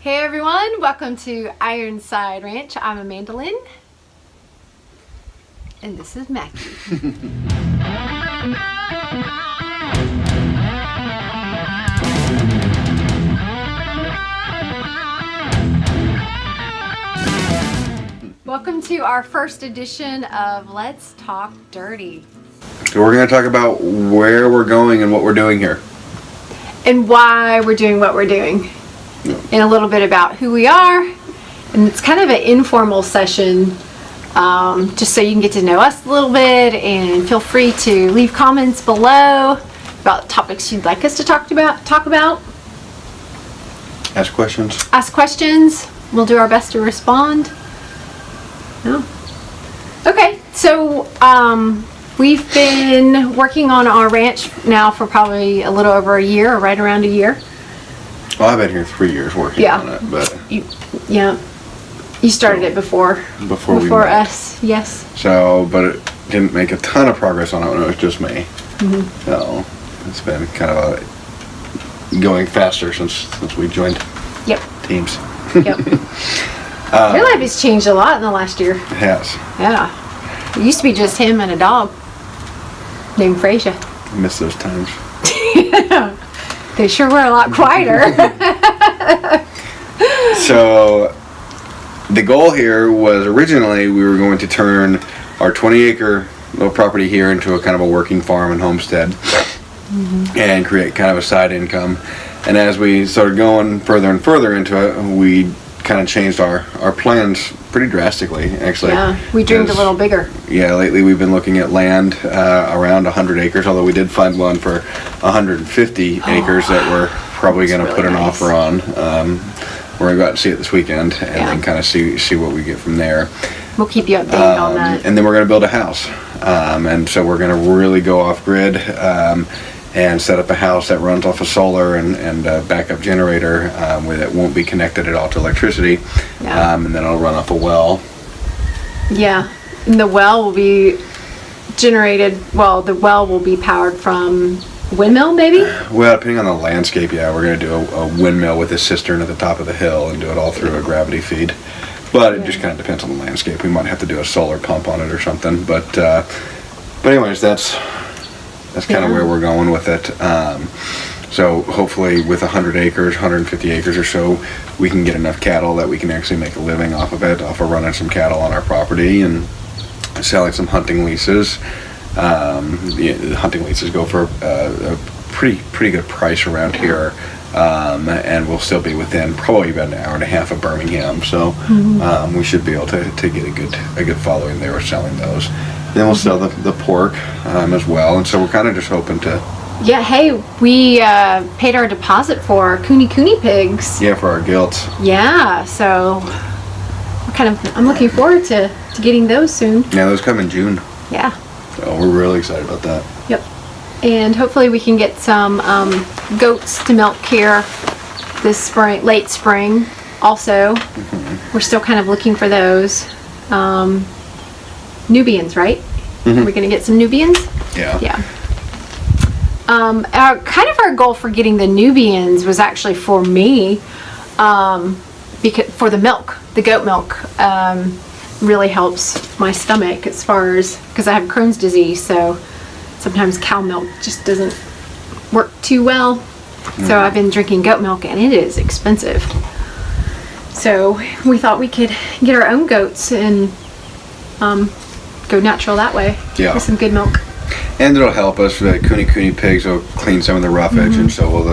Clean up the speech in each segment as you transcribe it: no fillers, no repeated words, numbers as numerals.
Hey everyone, welcome to Ironside Ranch. I'm Amanda Lynn. And this is Mackay. Welcome to our first edition of Let's Talk Dirty. So we're going to talk about where we're going and what we're doing here. And why we're doing what we're doing. And a little bit about who we are. And it's kind of an informal session, just so you can get to know us a little bit, and feel free to leave comments below about topics you'd like us to talk about. Ask questions. Ask questions. We'll do our best to respond. Yeah. Okay, so we've been working on our ranch now for probably a little over a year, or right around a year. Well, I've been here 3 years working on it, but you started it before before us. Yes. So, but it didn't make a ton of progress on it when it was just me. Mm-hmm. So it's been kind of going faster since we joined. Yep. Teams. Yep. Your life has changed a lot in the last year. It has. Yeah. It used to be just him and a dog named Frasier. I miss those times. They sure were a lot quieter. So the goal here was originally we were going to turn our 20-acre little property here into a kind of a working farm and homestead, and create kind of a side income. And as we started going further and further into it, we kind of changed our plans pretty drastically, actually. Yeah, we dreamed a little bigger. Yeah, lately we've been looking at land around 100 acres, although we did find one for 150 acres that we're probably going to really put an nice offer on. We're going to go out and see it this weekend, and then kind of see what we get from there. We'll keep you updated on that. And then we're going to build a house. And so we're going to really go off grid and set up a house that runs off of solar and a backup generator that won't be connected at all to electricity. Yeah. And then it'll run off a well. Yeah. And the well will be generated, the well will be powered from windmill, maybe? Well, depending on the landscape, yeah, we're going to do a windmill with a cistern at the top of the hill and do it all through a gravity feed. But it just kind of depends on the landscape. We might have to do a solar pump on it or something. But anyways, that's kind of where we're going with it. So hopefully with 100 acres, 150 acres or so, we can get enough cattle that we can actually make a living off of it, off of running some cattle on our property and selling some hunting leases. The hunting leases go for a pretty good price around here. And we'll still be within probably about an hour and a half of Birmingham. So we should be able to get a good following there with selling those. Then we'll sell the pork as well, and so we're kind of just hoping to. Yeah. Hey, we paid our deposit for Cooney pigs. Yeah, for our gilts. Yeah. So I'm looking forward to getting those soon. Yeah, those come in June. Yeah. So we're really excited about that. Yep. And hopefully we can get some goats to milk here this spring, late spring. Also, we're still kind of looking for those. Nubians, right? Are we going to get some Nubians? Yeah. Yeah. Our goal for getting the Nubians was actually for me, because for the milk, the goat milk, really helps my stomach as far as, because I have Crohn's disease, so sometimes cow milk just doesn't work too well. So I've been drinking goat milk, and it is expensive. So we thought we could get our own goats and go natural that way. Yeah. With some good milk. And it'll help us. The Cooney pigs will clean some of the roughage, and so will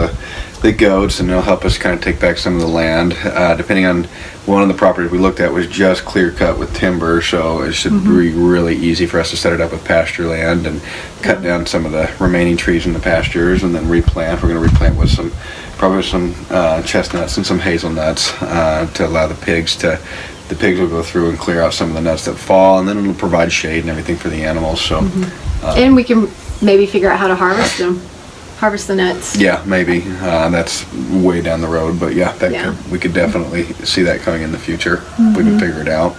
the goats, and it'll help us kind of take back some of the land. Depending on one of the properties we looked at was just clear cut with timber, so it should be really easy for us to set it up with pasture land and cut down some of the remaining trees in the pastures, and then replant. We're going to replant with probably some chestnuts and some hazelnuts to allow the pigs will go through and clear out some of the nuts that fall, and then it'll provide shade and everything for the animals. So, and we can maybe figure out how to harvest them. Harvest the nuts. Yeah, maybe. That's way down the road, but yeah, we could definitely see that coming in the future. We can figure it out.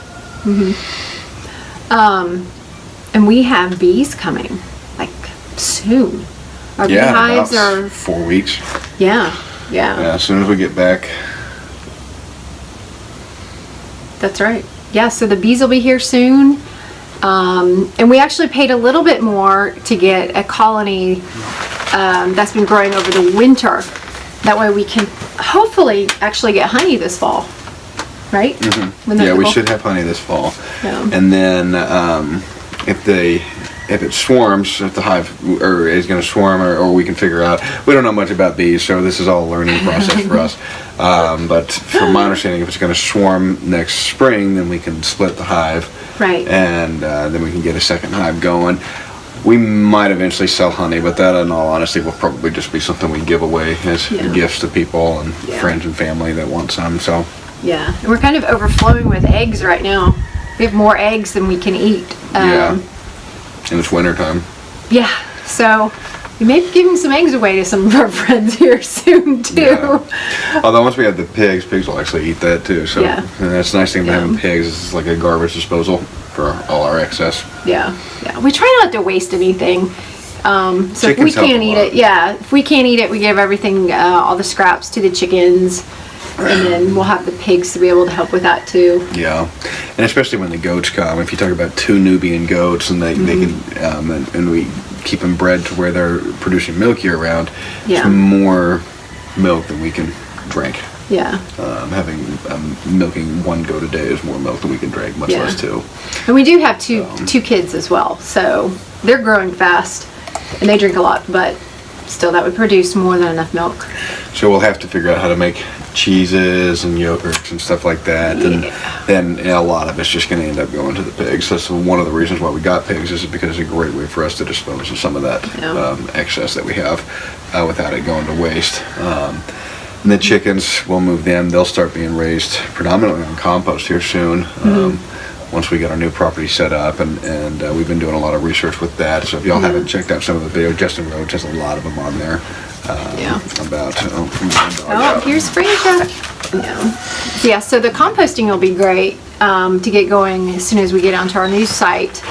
And we have bees coming, like, soon. Our beehives are 4 weeks. Yeah. As soon as we get back That's right. Yeah, so the bees will be here soon. And we actually paid a little bit more to get a colony that's been growing over the winter. That way we can hopefully actually get honey this fall, right? Mm-hmm. Yeah, we should have honey this fall. Yeah. And then if it swarms, if the hive or is going to swarm, or we can figure out, we don't know much about bees, so this is all a learning process for us. But from my understanding, if it's going to swarm next spring, then we can split the hive. Right. And then we can get a second hive going. We might eventually sell honey, but that, in all honesty, will probably just be something we give away as gifts to people and friends and family that want some. So. Yeah, and we're kind of overflowing with eggs right now. We have more eggs than we can eat. And it's winter time. Yeah, so we may be giving some eggs away to some of our friends here soon too. Yeah. Although once we have the pigs will actually eat that too. So and that's the nice thing about having pigs. It's like a garbage disposal for all our excess. Yeah. We try not to waste anything. So Chickens if we can't eat it, if we can't eat it, we give everything, all the scraps to the chickens. And then we'll have the pigs to be able to help with that too. Yeah, and especially when the goats come. If you talk about 2 Nubian goats, and they can, and we keep them bred to where they're producing milk year round, it's more milk than we can drink. Yeah. Milking 1 goat a day is more milk than we can drink, much less 2. And we do have two kids as well, so they're growing fast, and they drink a lot, but still that would produce more than enough milk. So we'll have to figure out how to make cheeses and yogurts and stuff like that, and then a lot of it's just going to end up going to the pigs. That's one of the reasons why we got pigs, is because it's a great way for us to dispose of some of that excess that we have without it going to waste. And the chickens, we'll move them. They'll start being raised predominantly on compost here soon. Once we get our new property set up, and we've been doing a lot of research with that. So if y'all haven't checked out some of the video, Justin Rhodes has a lot of them on there. About here's Frasier. Yeah, so the composting will be great to get going as soon as we get onto our new site.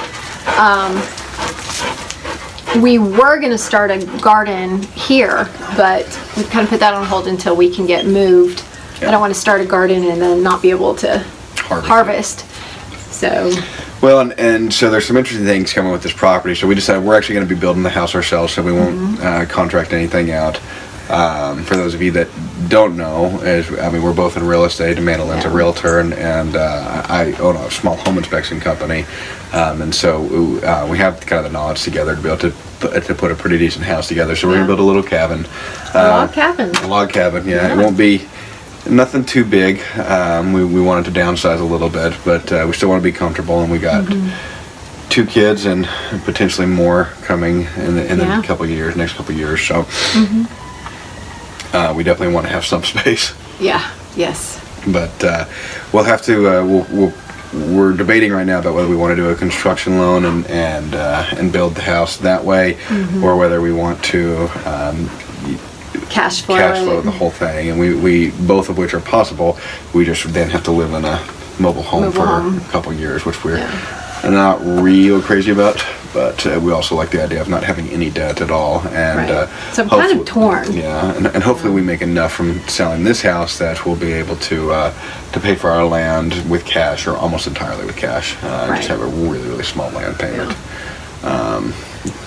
We were going to start a garden here, but we kind of put that on hold until we can get moved. I don't want to start a garden and then not be able to harvest. So. Well, and so there's some interesting things coming with this property. So we decided we're actually going to be building the house ourselves, so we won't contract anything out. For those of you that don't know, we're both in real estate. Amanda Lynn's a realtor, and I own a small home inspection company. And so we have kind of the knowledge together to be able to put a pretty decent house together. So we're going to build a little cabin. A log cabin, It won't be nothing too big. We wanted to downsize a little bit, but we still want to be comfortable, and we got 2 kids and potentially more coming in the next couple of years. So we definitely want to have some space. Yes. But we'll have to. We're debating right now about whether we want to do a construction loan and build the house that way, or whether we want to cash flow the whole thing, and we both of which are possible. We just then have to live in a mobile home a couple of years, which we're not real crazy about, but we also like the idea of not having any debt at all. And so I'm kind of torn. And hopefully we make enough from selling this house that we'll be able to pay for our land with cash, or almost entirely with cash. Just have a really, really small land payment.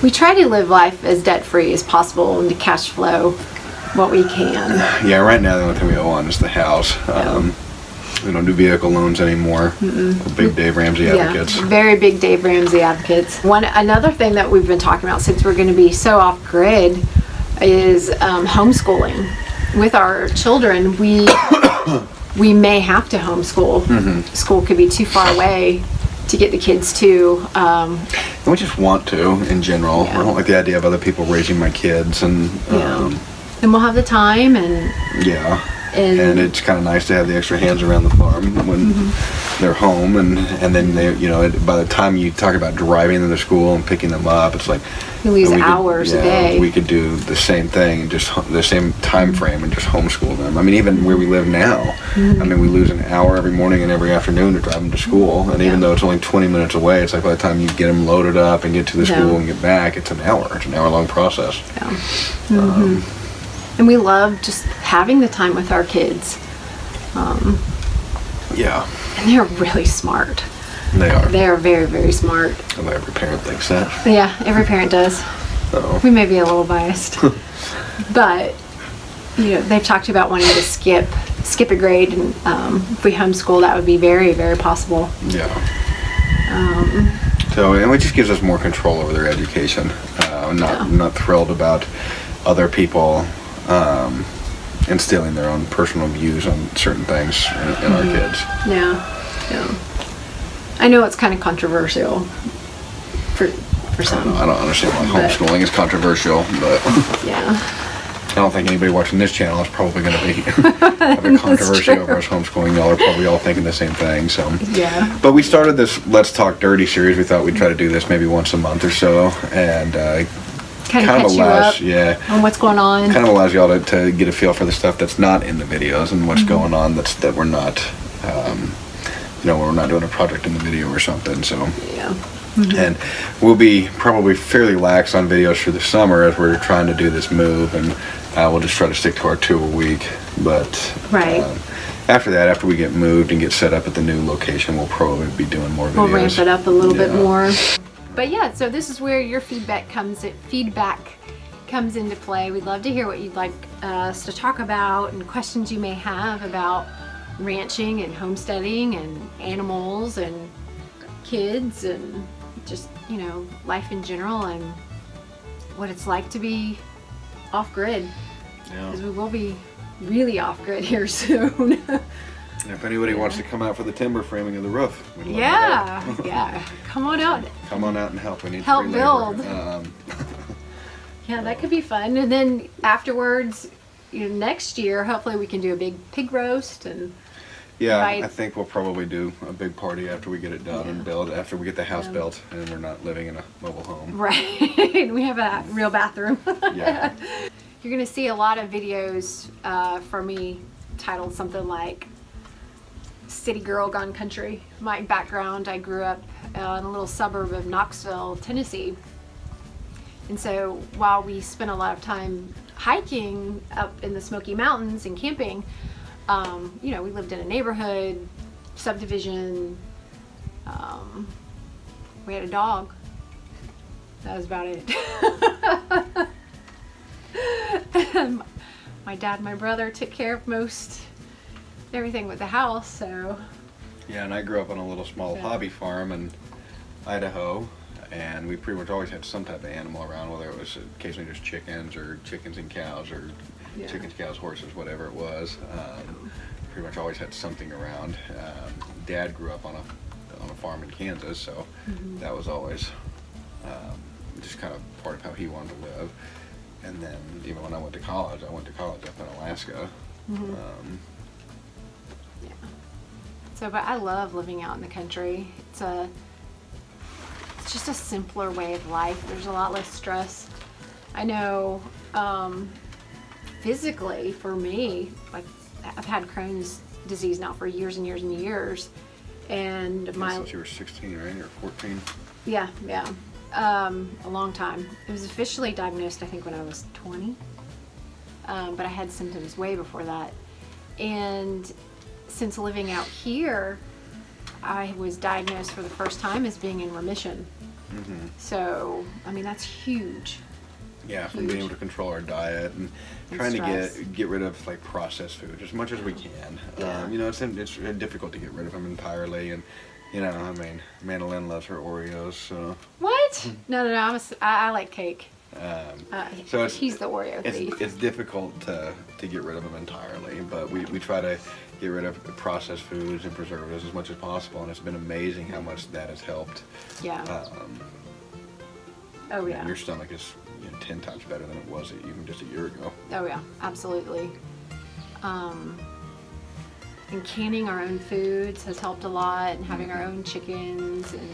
We try to live life as debt-free as possible and to cash flow what we can. Right now the only thing we owe on is the house. We don't do vehicle loans anymore. Big Dave Ramsey advocates. Very big Dave Ramsey advocates. Another thing that we've been talking about, since we're going to be so off grid, is homeschooling. With our children, we may have to homeschool. School could be too far away to get the kids to. We just want to, in general. I don't like the idea of other people raising my kids, and and we'll have the time, and and it's kind of nice to have the extra hands around the farm when they're home, and then they, by the time you talk about driving them to school and picking them up, it's like you lose hours a day. We could do the same thing, just the same time frame, and just homeschool them. I mean, even where we live now, I mean, we lose an hour every morning and every afternoon to drive them to school, and even though it's only 20 minutes away, it's like by the time you get them loaded up and get to the school and get back, it's an hour. It's an hour-long process. And we love just having the time with our kids. And they're really smart. They are. They are very, very smart. Well, every parent thinks that. Yeah, every parent does. Uh-oh. We may be a little biased. But, you know, they've talked about wanting to skip a grade, and if we homeschool, that would be very, very possible. Yeah. So, and it just gives us more control over their education. I'm not thrilled about other people instilling their own personal views on certain things in our kids. Yeah. I know it's kind of controversial for some. I don't understand why homeschooling is controversial, but Yeah. I don't think anybody watching this channel is probably going to be having controversy over us homeschooling. Y'all are probably all thinking the same thing. So Yeah. But we started this Let's Talk Dirty series. We thought we'd try to do this maybe once a month or so, and Kind of catch you up yeah, on what's going on. kind of allows y'all to get a feel for the stuff that's not in the videos and what's going on that we're not, when we're not doing a project in the video or something. So. Yeah. And we'll be probably fairly lax on videos for the summer as we're trying to do this move, and we'll just try to stick to our 2 a week. But Right. After that, after we get moved and get set up at the new location, we'll probably be doing more videos. We'll ramp it up a little bit Yeah. more. But yeah, so this is where your feedback comes into play. We'd love to hear what you'd like us to talk about and questions you may have about ranching and homesteading and animals and kids and just, life in general and what it's like to be off-grid. Yeah. Because we will be really off-grid here soon. And if anybody wants to come out for the timber framing of the roof, we'd love Yeah, to help. yeah. Come on out. Come on out and help. We need Help free build. labor. Yeah, that could be fun. And then afterwards, next year, hopefully we can do a big pig roast and Yeah, Right. I think we'll probably do a big party after we get it done and build, after we get the house built and we're not living in a mobile home. right. We have a real bathroom. Yeah. You're gonna see a lot of videos from me titled something like "City Girl Gone Country." My background: I grew up in a little suburb of Knoxville, Tennessee, and so while we spent a lot of time hiking up in the Smoky Mountains and camping, we lived in a neighborhood, subdivision. We had a dog. That was about it. My dad and my brother took care of everything with the house, so. Yeah, and I grew up on a little small Yeah. hobby farm in Idaho, and we pretty much always had some type of animal around, whether it was occasionally just chickens and cows or Yeah. chickens, cows, horses, whatever it was. Pretty much always had something around. Dad grew up on a farm in Kansas, so that was always just kind of part of how he wanted to live. And then even when I went to college up in Alaska. So, but I love living out in the country. It's just a simpler way of life. There's a lot less stress. I know, physically for me, like I've had Crohn's disease now for years and years and years. And Since you were 16, right? Or 14? Yeah. A long time. It was officially diagnosed, I think, when I was 20. But I had symptoms way before that. And since living out here, I was diagnosed for the first time as being in remission. So, I mean, that's huge. Yeah, from being able to control our diet and trying stress. to get rid of like processed food as much as we can. Yeah. It's difficult to get rid of them entirely, and Manolyn loves her Oreos, so. What? No. I like cake. So He's the Oreo thief. It's difficult to get rid of them entirely, but we try to get rid of processed foods and preservatives as much as possible, and it's been amazing how much that has helped. Yeah. Oh yeah. Your stomach is 10 times better than it was even just a year ago. Oh yeah, absolutely. And canning our own foods has helped a lot, and having our own chickens and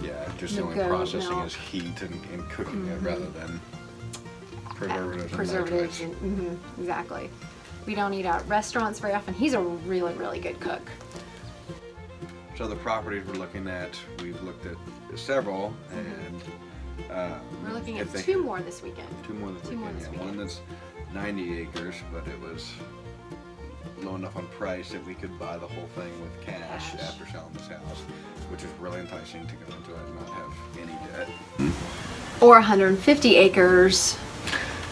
Yeah, just the The only goat processing milk. is heat and cooking it rather than preservatives. preservatives. And And, exactly. We don't eat at restaurants very often. He's a really, really good cook. so the properties we're looking at, we've looked at several, and We're looking if at they- 2 more this weekend. Two more this Two more weekend. this Yeah, one weekend. that's 90 acres, but it was low enough on price that we could buy the whole thing with cash after selling this house, which is really enticing to go into it and not have any debt. Or 150 acres.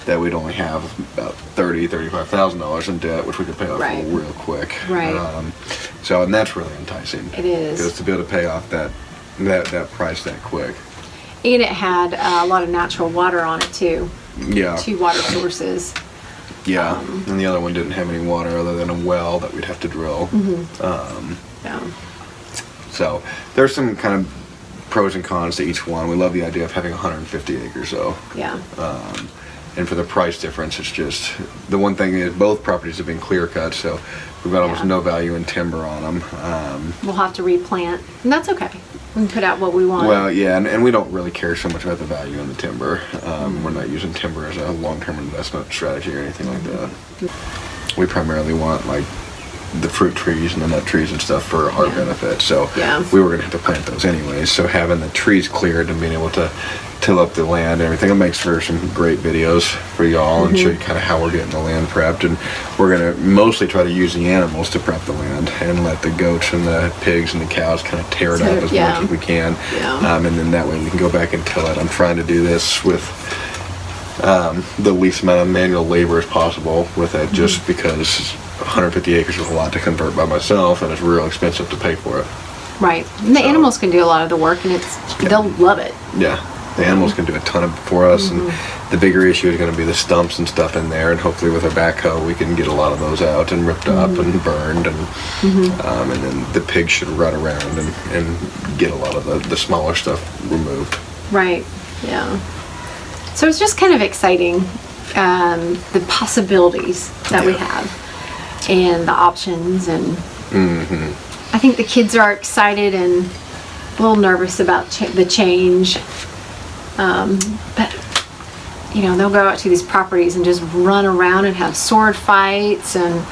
That we'd only have about $35,000 in debt, which we could pay off Right. real quick. Right. And that's really enticing. It is. Because to be able to pay off that price that quick. And it had a lot of natural water on it too. Yeah. 2 water sources. Yeah. And the other one didn't have any water other than a well that we'd have to drill. Yeah. So there's some kind of pros and cons to each one. We love the idea of having 150 acres though. Yeah. And for the price difference, it's just, the one thing is both properties have been clear cut, so we've got almost no value in timber on them. We'll have to replant, and that's okay. We can put out what we want. Well, yeah, and we don't really care so much about the value in the timber. We're not using timber as a long-term investment strategy or anything like that. We primarily want like the fruit trees and the nut trees and stuff for our benefit. So we were gonna have to plant those anyways. So having the trees cleared and being able to till up the land and everything, it makes for some great videos for y'all and show you kind of how we're getting the land prepped. And we're gonna mostly try to use the animals to prep the land and let the goats and the pigs and the cows kind of tear it up as much as we can. And then that way we can go back and till it. I'm trying to do this with the least amount of manual labor as possible with it, just because 150 acres is a lot to convert by myself, and it's real expensive to pay for it. Right. And the animals can do a lot of the work, and they'll love it. Yeah. The animals can do a ton of it for us, and the bigger issue is going to be the stumps and stuff in there, and hopefully with our backhoe we can get a lot of those out and ripped up and burned, and then the pigs should run around and get a lot of the smaller stuff removed. Right. Yeah. So it's just kind of exciting, the possibilities that we have and the options, and I think the kids are excited and a little nervous about the change, but you know, they'll go out to these properties and just run around and have sword fights and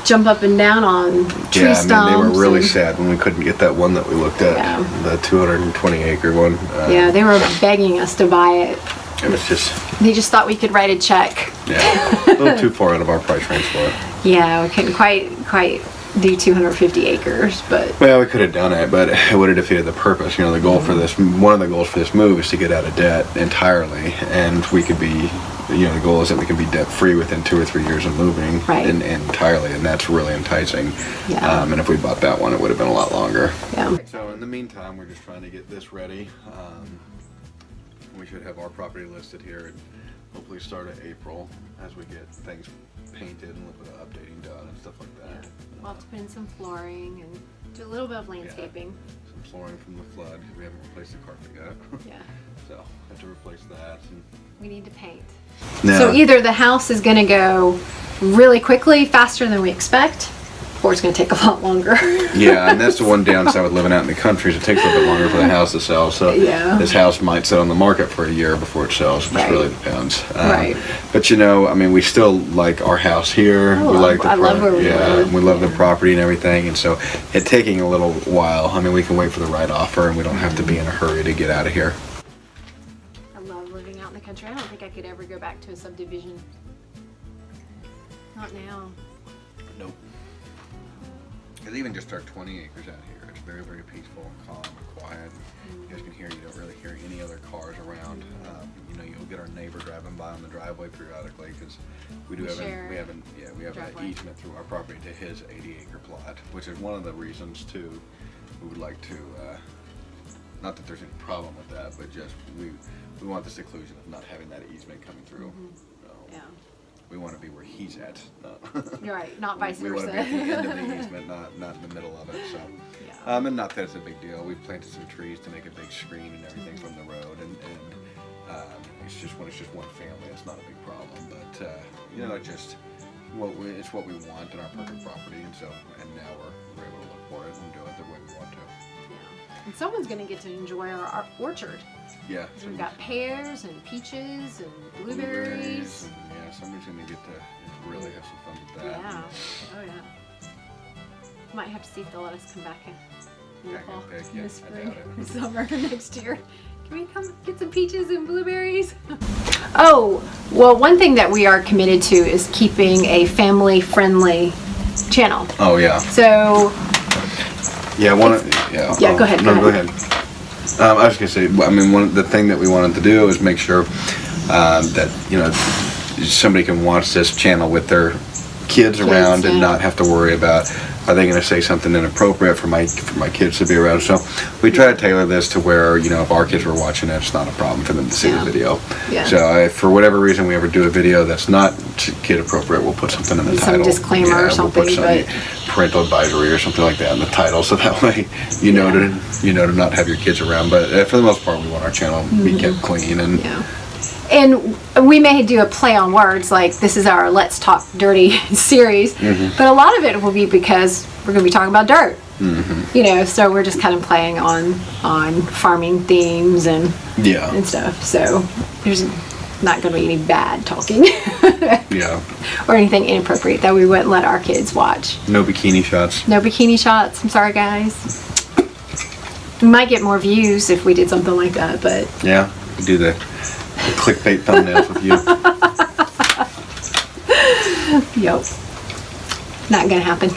jump up and down on tree stumps. They were really sad when we couldn't get that one that we looked at, the 220 acre one. Yeah, they were begging us to buy it. It was just... They just thought we could write a check. Yeah, a little too far out of our price range for it. Yeah, we couldn't quite do 250 acres, but... Well, we could have done it, but it would have defeated the purpose. You know, the goal for this, one of the goals for this move is to get out of debt entirely, and we could be, you know, the goal is that we can be debt free within 2 or 3 years of moving and entirely, and that's really enticing. Yeah. And if we bought that one, it would have been a lot longer. Yeah. So in the meantime, we're just trying to get this ready. We should have our property listed here and hopefully start at April as we get things painted and a little bit of updating done and stuff like that. We'll have to put in some flooring and do a little bit of landscaping. Yeah, some flooring from the flood because we haven't replaced the carpet yet. Yeah. So have to replace that. And we need to paint. now, So either the house is going to go really quickly, faster than we expect, or it's going to take a lot longer. yeah, and that's the one downside with living out in the country is it takes a little bit longer for the house to sell. So this house might sit on the market for a year before it sells. It just really depends. But you know, I mean, we still like our house here. We like the love where we live. We love the property and everything. And so it taking a little while. I mean, we can wait for the right offer, and we don't have to be in a hurry to get out of here. I love living out in the country. I don't think I could ever go back to a subdivision. Not now. Nope. Because even just our 20 acres out here, it's very, very peaceful and calm and quiet. You guys can hear, you don't really hear any other cars around. You know, you'll get our neighbor driving by on the driveway periodically because we have an easement through our property to his 80-acre plot, which is one of the reasons too. We would like to, not that there's any problem with that, but just we want the seclusion of not having that easement coming through. Yeah. We want to be where he's at. You're right, not vice versa. We want to be at the end of the easement, not in the middle of it. So, and not that it's a big deal. We've planted some trees to make a big screen and everything from the road, and it's just when it's just one family, it's not a big problem. But you know, it's what we want in our perfect property, and now we're able to look for it and do it the way we want to. Yeah. And someone's going to get to enjoy our orchard. Yeah. So we've got pears and peaches and blueberries. And, somebody's going to get to really have some fun with that. Yeah. Oh yeah. Might have to see if they'll let us come back in the fall, in the spring, summer next year. Can we come get some peaches and blueberries? Oh, well, one thing that we are committed to is keeping a family-friendly channel. Oh yeah. So Yeah, Yeah, go ahead, No, go go ahead. I was gonna say, I mean, the thing that we wanted to do is make sure that somebody can watch this channel with their kids around and not have to worry about, are they going to say something inappropriate for my kids to be around. So we try to tailor this to where, if our kids were watching it, it's not a problem for them to see the video. Yeah. So if for whatever reason we ever do a video that's not kid appropriate, we'll put something in the title. Some disclaimer or something. We'll put parental advisory or something like that in the title, so that way you know to not have your kids around. But for the most part, we want our channel to be kept clean and. Yeah. And we may do a play on words, like this is our Let's Talk Dirty series, but a lot of it will be because we're going to be talking about dirt. So we're just kind of playing on farming themes and stuff. So there's not going to be any bad talking. Or anything inappropriate that we wouldn't let our kids watch. No bikini shots. No bikini shots. I'm sorry, guys. We might get more views if we did something like that, but yeah, we do the clickbait thumbnails with you. Yep. Not gonna happen.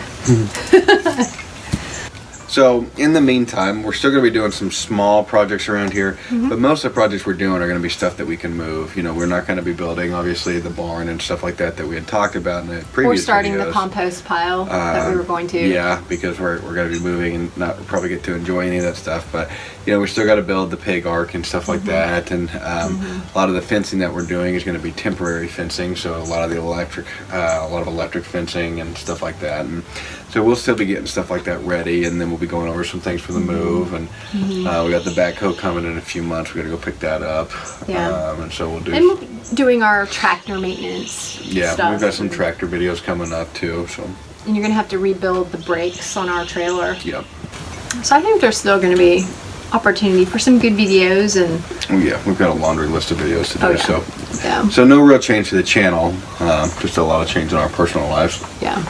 So in the meantime, we're still going to be doing some small projects around here, but most of the projects we're doing are going to be stuff that we can move. We're not going to be building, obviously, the barn and stuff like that we had talked about in the previous Or starting videos. the compost pile that we were going to. Yeah, because we're going to be moving and not probably get to enjoy any of that stuff. But, we still got to build the pig ark and stuff like that. And a lot of the fencing that we're doing is going to be temporary fencing. So a lot of electric fencing and stuff like that. And so we'll still be getting stuff like that ready, and then we'll be going over some things for the move. And we got the backhoe coming in a few months. We got to go pick that up. Yeah. And so we'll do. And we'll be doing our tractor maintenance. Yeah, stuff. we've got some tractor videos coming up too. So. And you're gonna have to rebuild the brakes on our trailer. Yep. So I think there's still gonna be opportunity for some good videos and. Oh yeah, we've got a laundry list of videos to do. So no real change to the channel, just a lot of change in our personal lives. Yeah.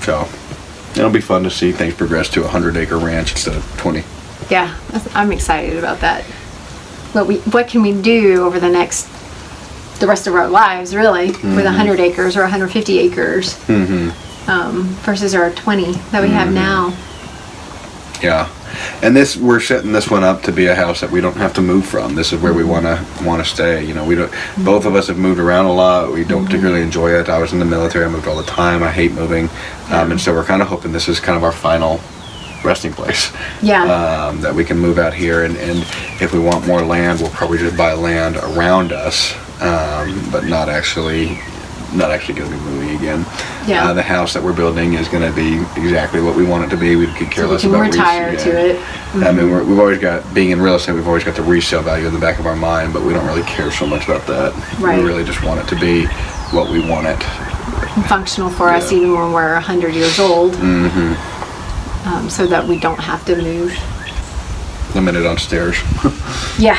So it'll be fun to see things progress to a 100-acre ranch instead of 20. Yeah, I'm excited about that. What can we do over the rest of our lives, really, with 100 acres or 150 acres versus our 20 that we have now. Yeah, and we're setting this one up to be a house that we don't have to move from. This is where we want to stay. We don't. Both of us have moved around a lot. We don't particularly enjoy it. I was in the military. I moved all the time. I hate moving, and so we're kind of hoping this is kind of our final resting place. Yeah. That we can move out here, and if we want more land, we'll probably just buy land around us, but not actually going to be moving again. Yeah. The house that we're building is going to be exactly what we want it to be. We could care less about retire to it. I mean, we've always got, being in real estate, we've always got the resale value in the back of our mind, but we don't really care so much about that. Right. We really just want it to be what we want it. Functional for us even when we're 100 years old. So that we don't have to move. Limited on stairs. Yeah.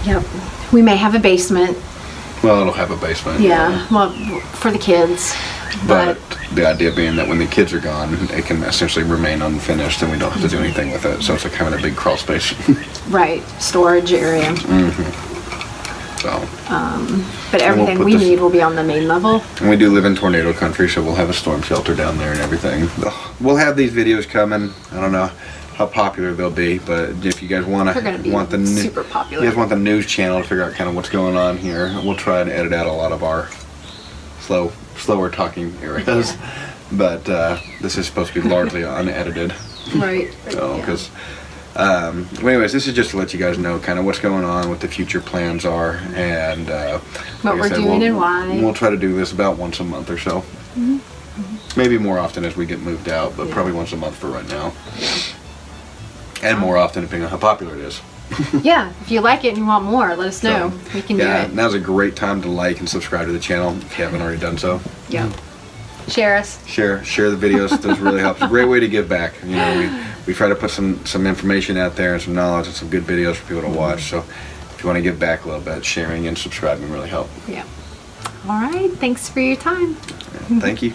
Yep. We may have a basement. Well, it'll have a basement. Yeah. Well, for the kids. But the idea being that when the kids are gone, it can essentially remain unfinished and we don't have to do anything with it. So it's like having a big crawl space. Right. Storage area. So. But everything we need will be on the main level. And we do live in tornado country, so we'll have a storm shelter down there and everything. We'll have these videos coming. I don't know how popular they'll be, but if you guys want super popular. You guys want the news channel to figure out kind of what's going on here, we'll try to edit out a lot of our slower talking areas. Yeah. But this is supposed to be largely unedited. Right. So, because anyways, this is just to let you guys know kind of what's going on, what the future plans are, and what we're doing and why. We'll try to do this about once a month or so. Maybe more often as we get moved out, but probably once a month for right now. Yeah. And more often depending on how popular it is. Yeah, if you like it and you want more, let us know. So, we can do it. Now's a great time to like and subscribe to the channel if you haven't already done so. Yeah. Share us. Share the videos. Those really help. It's a great way to give back. We try to put some information out there and some knowledge and some good videos for people to watch. So if you want to give back a little bit, sharing and subscribing really help. Yeah. All right. Thanks for your time. Thank you.